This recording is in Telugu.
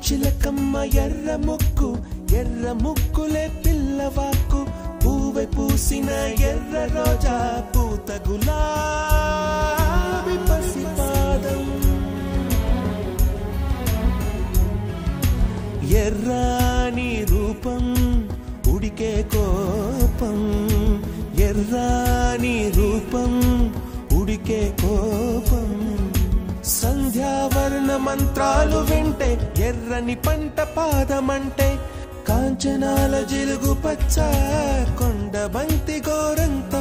చిలకమ్మ ఎర్ర ముక్కులే పిల్లవాకు పూవె పూసిన ఎర్ర రోజా పూత గులాబీ పసిపాదం ఎర్రాని రూపం ఉడికే కోపం ఎర్రాని రూపం ఉడికే కోపం సంధ్యావర్ణ మంత్రాలు వింటే ఎర్రని పంట పాదమంటే కాంచనాల జిలుగు పచ్చ కొండ బంతి గోరంక